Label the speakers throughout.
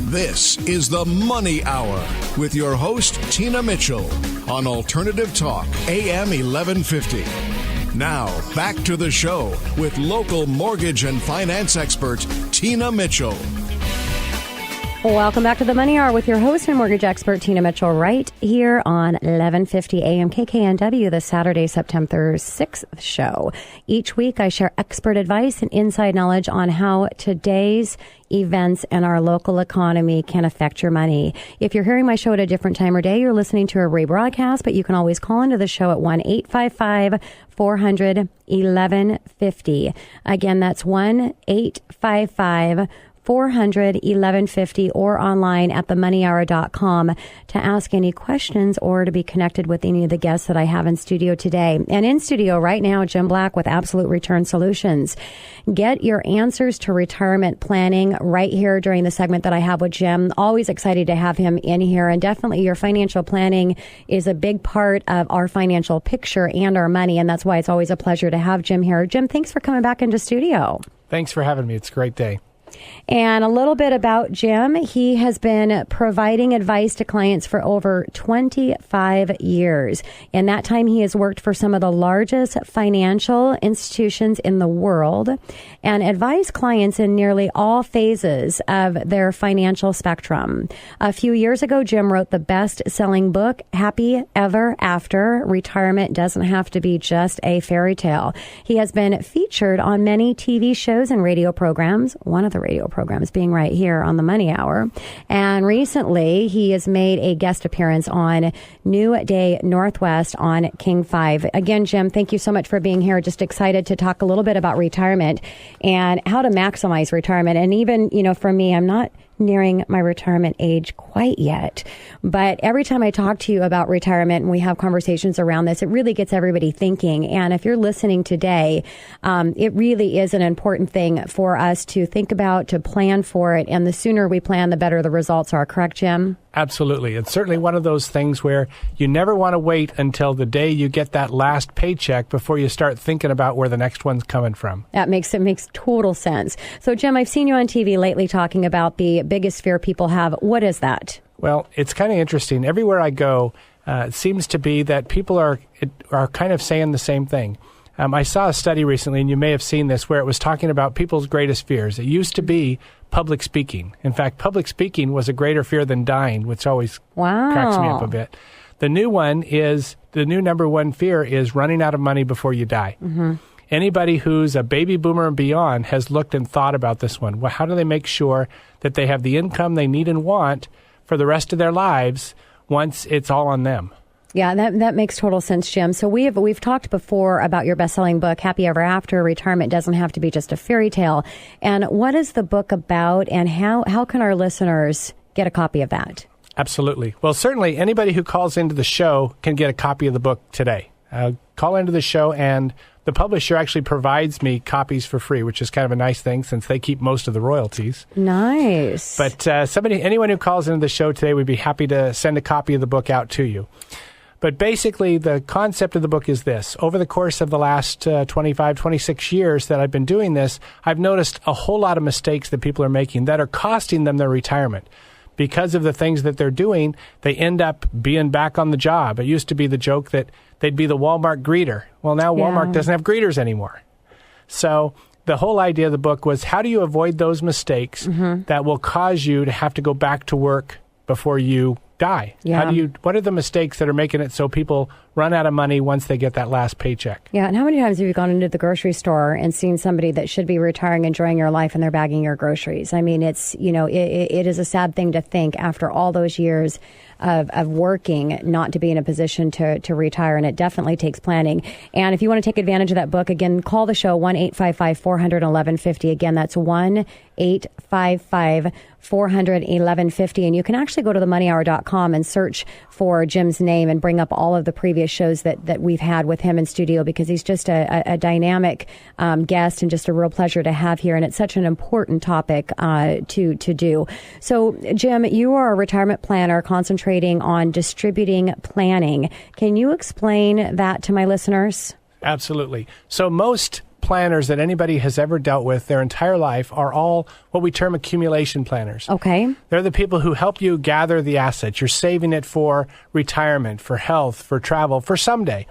Speaker 1: This is the Money Hour with your host, Tina Mitchell, on Alternative Talk, AM 1150. Now, back to the show with local mortgage and finance expert, Tina Mitchell.
Speaker 2: Welcome back to the Money Hour with your host and mortgage expert, Tina Mitchell, right here on 1150 AM KKNW, the Saturday, September 6th show. Each week, I share expert advice and inside knowledge on how today's events and our local economy can affect your money. If you're hearing my show at a different time or day, you're listening to a rebroadcast, but you can always call into the show at 1-855-400-1150. Again, that's 1-855-400-1150 or online at themoneyhour.com to ask any questions or to be connected with any of the guests that I have in studio today. And in studio right now, Jim Black with Absolute Return Solutions. Get your answers to retirement planning right here during the segment that I have with Jim. Always excited to have him in here. And definitely your financial planning is a big part of our financial picture and our money. And that's why it's always a pleasure to have Jim here. Jim, thanks for coming back into studio.
Speaker 3: Thanks for having me. It's a great day.
Speaker 2: And a little bit about Jim. He has been providing advice to clients for over 25 years. In that time, he has worked for some of the largest financial institutions in the world and advised clients in nearly all phases of their financial spectrum. A few years ago, Jim wrote the best-selling book, Happy Ever After: Retirement Doesn't Have to Be Just a Fairy Tale. He has been featured on many TV shows and radio programs, one of the radio programs being right here on the Money Hour. And recently, he has made a guest appearance on New Day Northwest on King 5. Again, Jim, thank you so much for being here. Just excited to talk a little bit about retirement and how to maximize retirement. And even, for me, I'm not nearing my retirement age quite yet. But every time I talk to you about retirement and we have conversations around this, it really gets everybody thinking. And if you're listening today, it really is an important thing for us to think about, to plan for it. And the sooner we plan, the better the results are. Correct, Jim?
Speaker 3: Absolutely. It's certainly one of those things where you never want to wait until the day you get that last paycheck before you start thinking about where the next one's coming from.
Speaker 2: It makes total sense. So, Jim, I've seen you on TV lately talking about the biggest fear people have. What is that?
Speaker 3: Well, it's kind of interesting. Everywhere I go, it seems to be that people are kind of saying the same thing. I saw a study recently, and you may have seen this, where it was talking about people's greatest fears. It used to be public speaking. In fact, public speaking was a greater fear than dying, which always cracks me up a bit. The new number one fear is running out of money before you die. Mm-hmm. Anybody who's a baby boomer and beyond has looked and thought about this one. Well, how do they make sure that they have the income they need and want for the rest of their lives once it's all on them?
Speaker 2: Yeah, that makes total sense, Jim. So we've talked before about your best-selling book, Happy Ever After: Retirement Doesn't Have to Be Just a Fairy Tale. And what is the book about, and how can our listeners get a copy of that?
Speaker 3: Absolutely. Well, certainly anybody who calls into the show can get a copy of the book today. Call into the show, and the publisher actually provides me copies for free, which is kind of a nice thing since they keep most of the royalties.
Speaker 2: Nice.
Speaker 3: But anyone who calls into the show today, we'd be happy to send a copy of the book out to you. But basically, the concept of the book is this. Over the course of the last 25, 26 years that I've been doing this, I've noticed a whole lot of mistakes that people are making that are costing them their retirement. Because of the things that they're doing, they end up being back on the job. It used to be the joke that they'd be the Walmart greeter. Well, now Walmart doesn't have greeters anymore. So the whole idea of the book was, how do you avoid those mistakes that will cause you to have to go back to work before you die?
Speaker 2: Yeah.
Speaker 3: What are the mistakes that are making it so people run out of money once they get that last paycheck?
Speaker 2: Yeah, and how many times have you gone into the grocery store and seen somebody that should be retiring, enjoying your life, and they're bagging your groceries? I mean, it's, it is a sad thing to think after all those years of working not to be in a position to retire, and it definitely takes planning. And if you want to take advantage of that book, again, call the show, 1-855-400-1150. Again, that's 1-855-400-1150. And you can actually go to themoneyhour.com and search for Jim's name and bring up all of the previous shows that we've had with him in studio, because he's just a dynamic guest and just a real pleasure to have here. And it's such an important topic to do. So, Jim, you are a retirement planner concentrating on distributing planning. Can you explain that to my listeners?
Speaker 3: Absolutely. So most planners that anybody has ever dealt with their entire life are all what we term accumulation planners.
Speaker 2: Okay.
Speaker 3: They're the people who help you gather the assets. You're saving it for retirement, for health, for travel, for someday.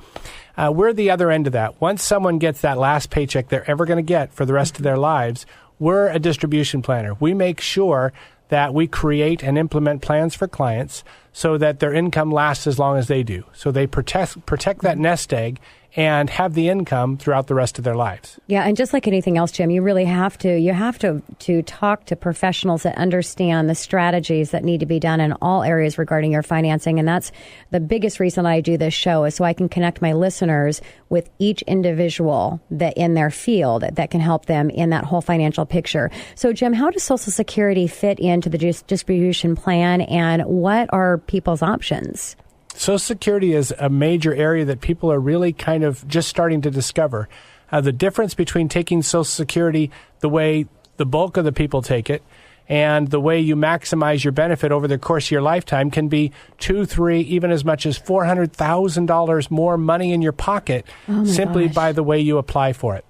Speaker 3: We're the other end of that. Once someone gets that last paycheck they're ever going to get for the rest of their lives, we're a distribution planner. We make sure that we create and implement plans for clients so that their income lasts as long as they do. So they protect that nest egg and have the income throughout the rest of their lives.
Speaker 2: Yeah, and just like anything else, Jim, you really have to talk to professionals that understand the strategies that need to be done in all areas regarding your financing. And that's the biggest reason I do this show, is so I can connect my listeners with each individual that in their field that can help them in that whole financial picture. So, Jim, how does Social Security fit into the distribution plan, and what are people's options?
Speaker 3: Social Security is a major area that people are really kind of just starting to discover. The difference between taking Social Security the way the bulk of the people take it and the way you maximize your benefit over the course of your lifetime can be $2, $3, even as much as $400,000 more money in your pocket simply by the way you apply for it.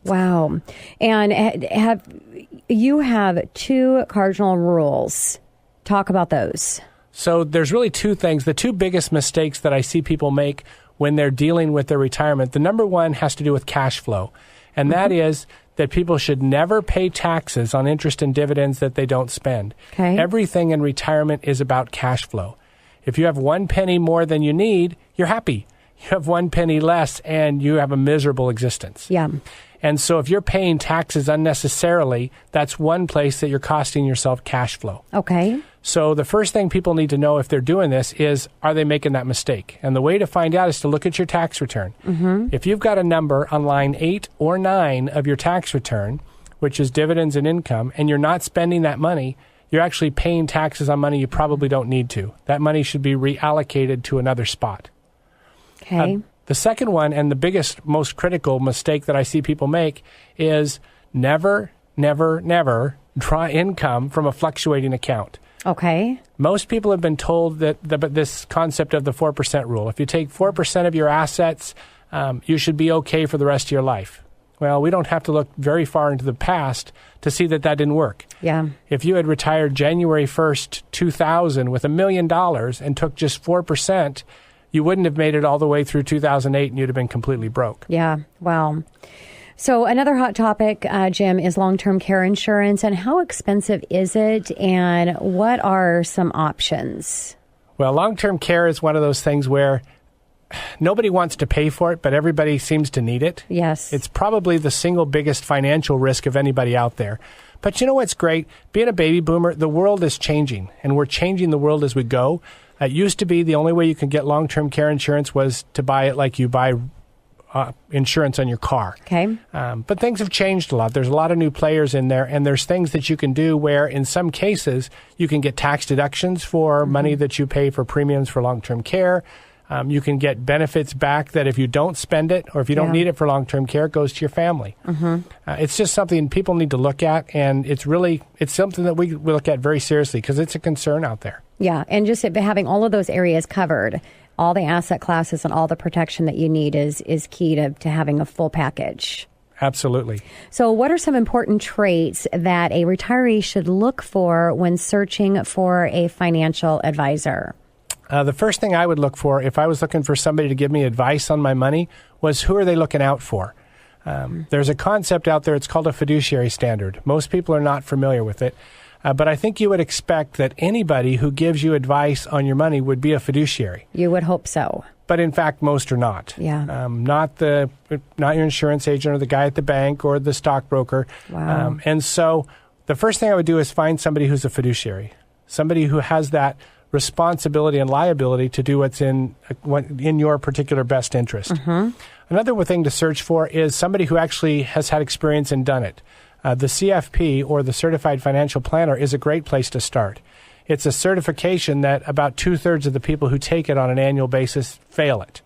Speaker 2: Wow. And have 2 cardinal rules. Talk about those.
Speaker 3: So there's really 2 things. The 2 biggest mistakes that I see people make when they're dealing with their retirement. The number one has to do with cash flow. And that is that people should never pay taxes on interest and dividends that they don't spend.
Speaker 2: Okay.
Speaker 3: Everything in retirement is about cash flow. If you have 1 penny more than you need, you're happy. You have 1 penny less and you have a miserable existence.
Speaker 2: Yeah.
Speaker 3: And so if you're paying taxes unnecessarily, that's one place that you're costing yourself cash flow.
Speaker 2: Okay.
Speaker 3: So the first thing people need to know if they're doing this is, are they making that mistake? And the way to find out is to look at your tax return. Mm-hmm. If you've got a number on line 8 or 9 of your tax return, which is dividends and income, and you're not spending that money, you're actually paying taxes on money you probably don't need to. That money should be reallocated to another spot.
Speaker 2: Okay.
Speaker 3: The second one, and the biggest, most critical mistake that I see people make, is never, never, never draw income from a fluctuating account.
Speaker 2: Okay.
Speaker 3: Most people have been told that this concept of the 4% rule. If you take 4% of your assets, you should be okay for the rest of your life. Well, we don't have to look very far into the past to see that didn't work.
Speaker 2: Yeah.
Speaker 3: If you had retired January 1st, 2000 with $1 million and took just 4%, you wouldn't have made it all the way through 2008 and you'd have been completely broke.
Speaker 2: Yeah. Wow. So another hot topic, Jim, is long-term care insurance. And how expensive is it? And what are some options?
Speaker 3: Well, long-term care is one of those things where nobody wants to pay for it, but everybody seems to need it.
Speaker 2: Yes.
Speaker 3: It's probably the single biggest financial risk of anybody out there. But you know what's great? Being a baby boomer, the world is changing, and we're changing the world as we go. It used to be the only way you could get long-term care insurance was to buy it like you buy insurance on your car.
Speaker 2: Okay.
Speaker 3: But things have changed a lot. There's a lot of new players in there, and there's things that you can do where, in some cases, you can get tax deductions for money that you pay for premiums for long-term care. You can get benefits back that if you don't spend it or if you don't need it for long-term care, it goes to your family. It's just something people need to look at, and it's something that we look at very seriously because it's a concern out there.
Speaker 2: Yeah, and just having all of those areas covered, all the asset classes and all the protection that you need is key to having a full package.
Speaker 3: Absolutely.
Speaker 2: So what are some important traits that a retiree should look for when searching for a financial advisor?
Speaker 3: The first thing I would look for if I was looking for somebody to give me advice on my money was, who are they looking out for? There's a concept out there, it's called a fiduciary standard. Most people are not familiar with it. But I think you would expect that anybody who gives you advice on your money would be a fiduciary.
Speaker 2: You would hope so.
Speaker 3: But in fact, most are not.
Speaker 2: Yeah.
Speaker 3: Not your insurance agent or the guy at the bank or the stockbroker.
Speaker 2: Wow.
Speaker 3: And so the first thing I would do is find somebody who's a fiduciary, somebody who has that responsibility and liability to do what's in your particular best interest. Another thing to search for is somebody who actually has had experience and done it. The CFP, or the Certified Financial Planner, is a great place to start. It's a certification that about 2/3 of the people who take it on an annual basis fail it.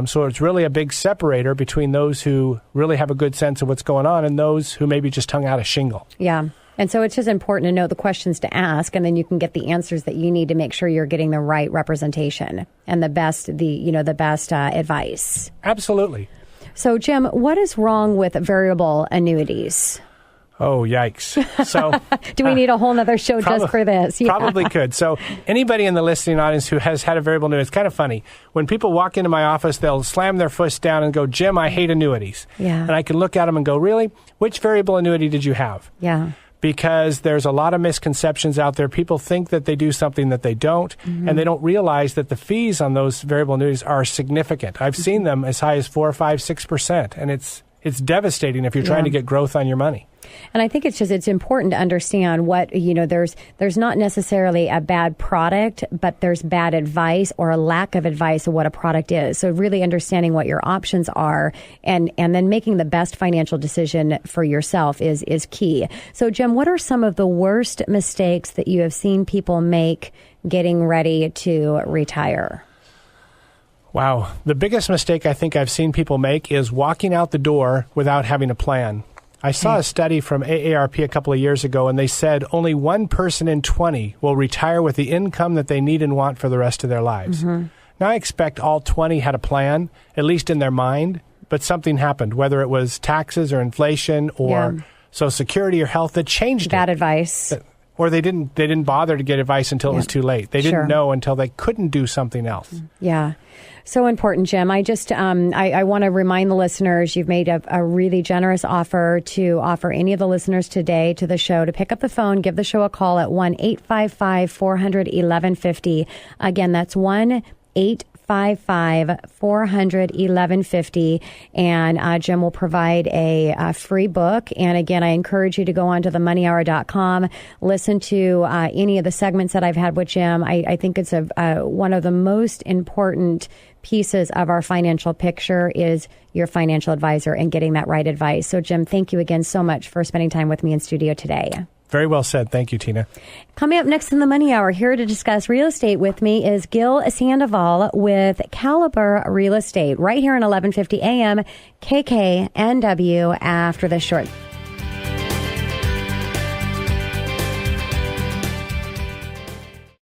Speaker 3: So it's really a big separator between those who really have a good sense of what's going on and those who maybe just hung out a shingle.
Speaker 2: Yeah. And so it's just important to know the questions to ask, and then you can get the answers that you need to make sure you're getting the right representation and the best advice.
Speaker 3: Absolutely.
Speaker 2: So, Jim, what is wrong with variable annuities?
Speaker 3: Oh, yikes. So
Speaker 2: do we need a whole nother show just for this?
Speaker 3: Yeah. Probably could. So anybody in the listening audience who has had a variable annuity, it's kind of funny. When people walk into my office, they'll slam their fist down and go, Jim, I hate annuities.
Speaker 2: Yeah.
Speaker 3: And I can look at them and go, really? Which variable annuity did you have?
Speaker 2: Yeah.
Speaker 3: Because there's a lot of misconceptions out there. People think that they do something that they don't, and they don't realize that the fees on those variable annuities are significant. I've seen them as high as 4%, 5%, 6%, and it's devastating if you're trying to get growth on your money.
Speaker 2: And I think it's important to understand what, there's not necessarily a bad product, but there's bad advice or a lack of advice of what a product is. So really understanding what your options are and then making the best financial decision for yourself is key. So, Jim, what are some of the worst mistakes that you have seen people make getting ready to retire?
Speaker 3: Wow. The biggest mistake I think I've seen people make is walking out the door without having a plan. I saw a study from AARP a couple of years ago, and they said only 1 person in 20 will retire with the income that they need and want for the rest of their lives. Now, I expect all 20 had a plan, at least in their mind, but something happened, whether it was taxes or inflation or Social Security or health, that changed
Speaker 2: bad advice.
Speaker 3: Or they didn't bother to get advice until it was too late. They didn't know until they couldn't do something else.
Speaker 2: Yeah. So important, Jim. I just I want to remind the listeners you've made a really generous offer to offer any of the listeners today to the show to pick up the phone, give the show a call at 1-855-400-1150. Again, that's 1-855-400-1150, and Jim will provide a free book. And again, I encourage you to go on to themoneyhour.com, listen to any of the segments that I've had with Jim. I think it's one of the most important pieces of our financial picture is your financial advisor and getting that right advice. So, Jim, thank you again so much for spending time with me in studio today.
Speaker 3: Very well said. Thank you, Tina.
Speaker 2: Coming up next in the Money Hour, here to discuss real estate with me is Gil Sandoval with Caliber Real Estate, right here on 1150 AM KKNW after this short